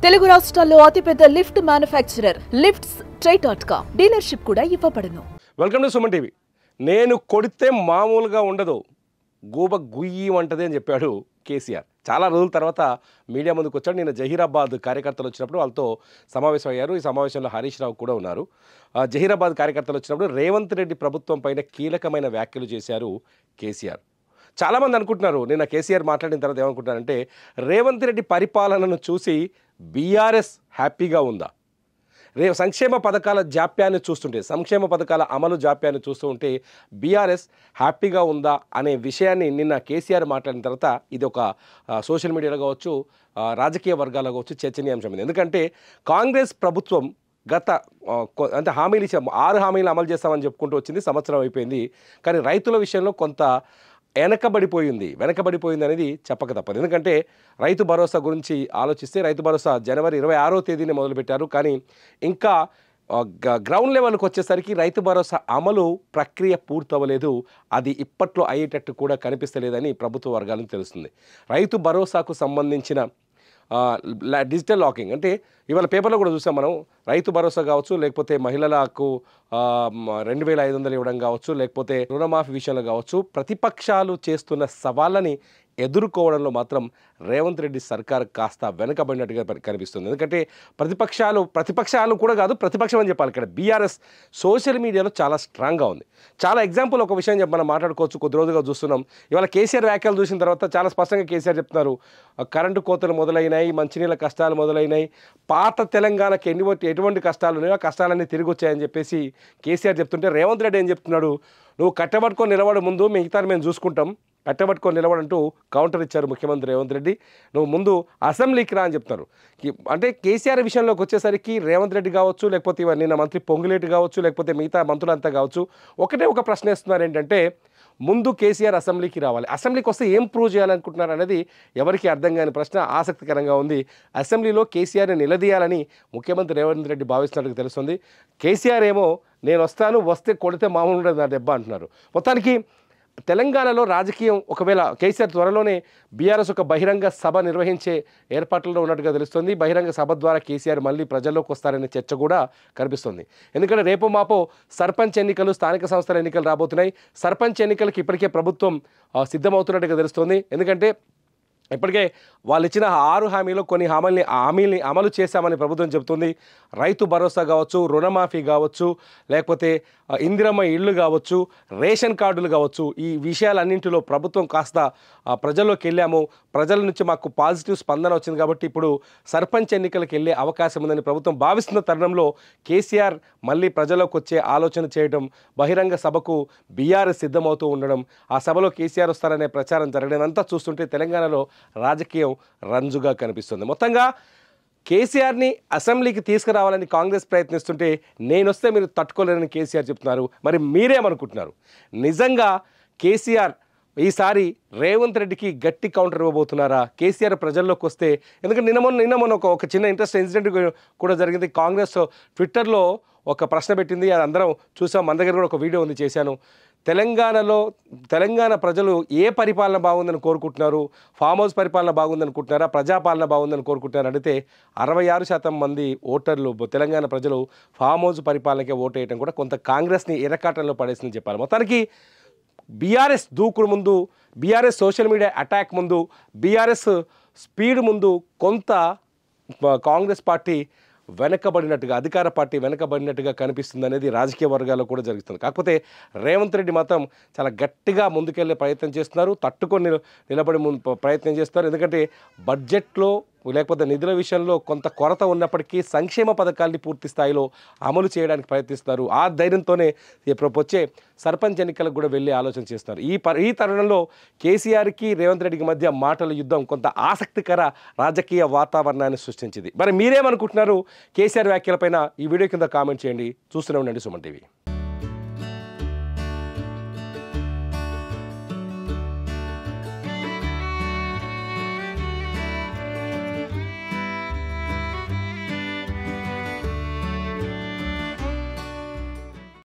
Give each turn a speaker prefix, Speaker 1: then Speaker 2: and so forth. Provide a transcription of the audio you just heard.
Speaker 1: తెలుగు రాష్ట్రాల్లో అతిపెద్ద lift manufacturer lifts ట్రై.com dealership కూడా ఇవ్వబడును.
Speaker 2: Welcome to Suman TV. నేను కొడితే మామూలుగా ఉండదు, గూబ గుయ్యి వంటది అని చెప్పాడు కేసీఆర్. చాలా రోజుల తర్వాత మీడియా ముందుకు వచ్చాడు. నిన్న జహీరాబాద్ కార్యకర్తలు వచ్చినప్పుడు వాళ్ళతో సమావేశం అయ్యారు. ఈ సమావేశంలో హరీష్ రావు కూడా ఉన్నారు. జహీరాబాద్ కార్యకర్తలు వచ్చినప్పుడు రేవంత్ రెడ్డి ప్రభుత్వం పైన కీలకమైన వ్యాఖ్యలు చేశారు కేసీఆర్. చాలామంది అనుకుంటున్నారు, నిన్న కేసీఆర్ మాట్లాడిన తర్వాత ఏమనుకుంటున్నారంటే, రేవంత్ రెడ్డి పరిపాలనను చూసి బీఆర్ఎస్ హ్యాపీగా ఉందా, సంక్షేమ పథకాల జాప్యాన్ని చూస్తుంటే, సంక్షేమ పథకాల అమలు జాప్యాన్ని చూస్తూ ఉంటే బీఆర్ఎస్ హ్యాపీగా ఉందా అనే విషయాన్ని నిన్న కేసీఆర్ మాట్లాడిన తర్వాత ఇది ఒక సోషల్ మీడియాలో కావచ్చు, రాజకీయ వర్గాల్లో కావచ్చు చర్చనీయాంశమైంది. ఎందుకంటే కాంగ్రెస్ ప్రభుత్వం గత అంటే హామీలు ఇచ్చాం, 6 హామీలు అమలు చేస్తామని చెప్పుకుంటూ వచ్చింది, సంవత్సరం అయిపోయింది. కానీ రైతుల విషయంలో కొంత వెనకబడిపోయింది అనేది చెప్పక తప్పదు. ఎందుకంటే రైతు భరోసా గురించి ఆలోచిస్తే రైతు భరోసా జనవరి 26వ తేదీనే మొదలుపెట్టారు. కానీ ఇంకా గ్రౌండ్ లెవెల్కి వచ్చేసరికి రైతు భరోసా అమలు ప్రక్రియ పూర్తవ్వలేదు. అది ఇప్పట్లో అయ్యేటట్టు కూడా కనిపిస్తలేదని ప్రభుత్వ వర్గాలకు తెలుస్తుంది. రైతు భరోసాకు సంబంధించిన డిజిటల్ లాకింగ్ అంటే ఇవాళ పేపర్లో కూడా చూసాం మనం, రైతు భరోసా కావచ్చు, లేకపోతే మహిళలకు 2500 ఇవ్వడం కావచ్చు, లేకపోతే రుణమాఫీ విషయంలో కావచ్చు, ప్రతిపక్షాలు చేస్తున్న సవాళ్ళని ఎదుర్కోవడంలో మాత్రం రేవంత్ రెడ్డి సర్కార్ కాస్త వెనకబడినట్టుగా కనిపిస్తుంది. ఎందుకంటే ప్రతిపక్షాలు కూడా కాదు, ప్రతిపక్షం అని చెప్పాలి. ఇక్కడ బీఆర్ఎస్ సోషల్ మీడియాలో చాలా స్ట్రాంగ్గా ఉంది. చాలా ఎగ్జాంపుల్ ఒక విషయం మనం మాట్లాడుకోవచ్చు. కొద్ది రోజులుగా చూస్తున్నాం, ఇవాళ కేసీఆర్ వ్యాఖ్యలు చూసిన తర్వాత చాలా స్పష్టంగా కేసీఆర్ చెప్తున్నారు, కరెంటు కోతలు మొదలైనాయి, మంచినీళ్ళ కష్టాలు మొదలైనాయి, పాత తెలంగాణకి ఎటువంటి కష్టాలు ఉన్నాయో ఆ కష్టాలన్నీ తిరిగి వచ్చాయని చెప్పేసి కేసీఆర్ చెప్తుంటే, రేవంత్ రెడ్డి ఏం చెప్తున్నాడు, నువ్వు కట్టబట్టుకొని నిలబడే ముందు మిగతా మేము చూసుకుంటాం, కట్టబట్టుకొని నిలబడంటూ కౌంటర్ ఇచ్చారు ముఖ్యమంత్రి రేవంత్ రెడ్డి. నువ్వు ముందు అసెంబ్లీకి రా అని చెప్తున్నారు. అంటే కేసీఆర్ విషయంలోకి వచ్చేసరికి రేవంత్ రెడ్డి కావచ్చు, లేకపోతే నిన్న మంత్రి పొంగులేటి కావచ్చు, లేకపోతే మిగతా మంత్రులంతా కావచ్చు, ఒక ప్రశ్న వేస్తున్నారు, ఏంటంటే ముందు కేసీఆర్ అసెంబ్లీకి రావాలి, అసెంబ్లీకి వస్తే ఏం ప్రూవ్ చేయాలనుకుంటున్నారు అనేది ఎవరికి అర్థం కాని ప్రశ్న, ఆసక్తికరంగా ఉంది. అసెంబ్లీలో కేసీఆర్ని నిలదీయాలని ముఖ్యమంత్రి రేవంత్ రెడ్డి భావిస్తున్నట్టుగా తెలుస్తుంది. కేసీఆర్ ఏమో నేను వస్తే కొడితే మామూలు ఉండదు నా దెబ్బ అంటున్నారు. మొత్తానికి తెలంగాణలో రాజకీయం, ఒకవేళ కేసీఆర్ త్వరలోనే బీఆర్ఎస్ ఒక బహిరంగ సభ నిర్వహించే ఏర్పాట్లలో ఉన్నట్టుగా తెలుస్తుంది. బహిరంగ సభ ద్వారా కేసీఆర్ మళ్ళీ ప్రజల్లోకి వస్తారనే చర్చ కూడా కనిపిస్తుంది. ఎందుకంటే రేపో మాపో సర్పంచ్ ఎన్నికలు, స్థానిక సంస్థల ఎన్నికలు రాబోతున్నాయి. సర్పంచ్ ఎన్నికలకి ఇప్పటికే ప్రభుత్వం సిద్ధమవుతున్నట్టుగా తెలుస్తుంది. ఎందుకంటే ఇప్పటికే వాళ్ళు ఇచ్చిన 6 హామీలో కొన్ని హామీల్ని అమలు చేశామని ప్రభుత్వం చెబుతుంది. రైతు భరోసా కావచ్చు, రుణమాఫీ కావచ్చు, లేకపోతే ఇందిరమ్మ ఇళ్ళు కావచ్చు, రేషన్ కార్డులు కావచ్చు, ఈ విషయాలన్నింటిలో ప్రభుత్వం కాస్త ప్రజల్లోకి వెళ్ళాము, ప్రజల నుంచి మాకు పాజిటివ్ స్పందన వచ్చింది కాబట్టి ఇప్పుడు సర్పంచ్ ఎన్నికలకు వెళ్ళే అవకాశం ఉందని ప్రభుత్వం భావిస్తున్న తరుణంలో కేసీఆర్ మళ్ళీ ప్రజల్లోకి వచ్చే ఆలోచన చేయడం, బహిరంగ సభకు బీఆర్ఎస్ సిద్ధమవుతూ ఉండడం, ఆ సభలో కేసీఆర్ వస్తారనే ప్రచారం జరగడం అంతా చూస్తుంటే తెలంగాణలో రాజకీయం రంజుగా కనిపిస్తుంది. మొత్తంగా కేసీఆర్ని అసెంబ్లీకి తీసుకురావాలని కాంగ్రెస్ ప్రయత్నిస్తుంటే నేనొస్తే మీరు తట్టుకోలేరని కేసీఆర్ చెప్తున్నారు. మరి మీరేమనుకుంటున్నారు? నిజంగా కేసీఆర్ ఈసారి రేవంత్ రెడ్డికి గట్టి కౌంటర్ ఇవ్వబోతున్నారా? కేసీఆర్ ప్రజల్లోకి వస్తే, ఎందుకంటే నిన్న మొన్న ఒక చిన్న ఇంట్రెస్ట్ ఇన్సిడెంట్ కూడా జరిగింది. కాంగ్రెస్ ట్విట్టర్లో ఒక ప్రశ్న పెట్టింది, అది అందరం చూసాం. మన దగ్గర కూడా ఒక వీడియో ఉంది, చేశాను. తెలంగాణ ప్రజలు ఏ పరిపాలన బాగుందని కోరుకుంటున్నారు? ఫామ్ హౌస్ పరిపాలన బాగుందనుకుంటున్నారా, ప్రజాపాలన బాగుందని కోరుకుంటున్నారా అడిగితే 66% మంది ఓటర్లు, తెలంగాణ ప్రజలు ఫామ్ హౌస్ పరిపాలనకే ఓటు వేయడం కూడా కొంత కాంగ్రెస్ని ఎరకాటంలో పడేసిందని చెప్పాలి. మొత్తానికి బీఆర్ఎస్ దూకుడు ముందు, బీఆర్ఎస్ సోషల్ మీడియా అటాక్ ముందు, బీఆర్ఎస్ స్పీడ్ ముందు కొంత కాంగ్రెస్ పార్టీ వెనకబడినట్టుగా, అధికార పార్టీ వెనకబడినట్టుగా కనిపిస్తుంది అనేది రాజకీయ వర్గాల్లో కూడా జరుగుతుంది. కాకపోతే రేవంత్ రెడ్డి మాత్రం చాలా గట్టిగా ముందుకెళ్లే ప్రయత్నం చేస్తున్నారు, తట్టుకొని నిలబడి ప్రయత్నం చేస్తున్నారు. ఎందుకంటే బడ్జెట్లో లేకపోతే నిధుల విషయంలో కొంత కొరత ఉన్నప్పటికీ సంక్షేమ పథకాల్ని పూర్తి స్థాయిలో అమలు చేయడానికి ప్రయత్నిస్తున్నారు. ఆ ధైర్యంతోనే వచ్చే సర్పంచ్ ఎన్నికలకు కూడా వెళ్ళే ఆలోచన చేస్తున్నారు. ఈ తరుణంలో కేసీఆర్కి రేవంత్ రెడ్డికి మధ్య మాటల యుద్ధం కొంత ఆసక్తికర రాజకీయ వాతావరణాన్ని సృష్టించింది. మరి మీరేమనుకుంటున్నారు కేసీఆర్ వ్యాఖ్యలపైన? ఈ వీడియో కింద కామెంట్ చేయండి. చూస్తూనే ఉండండి సుమన్ టీవీ.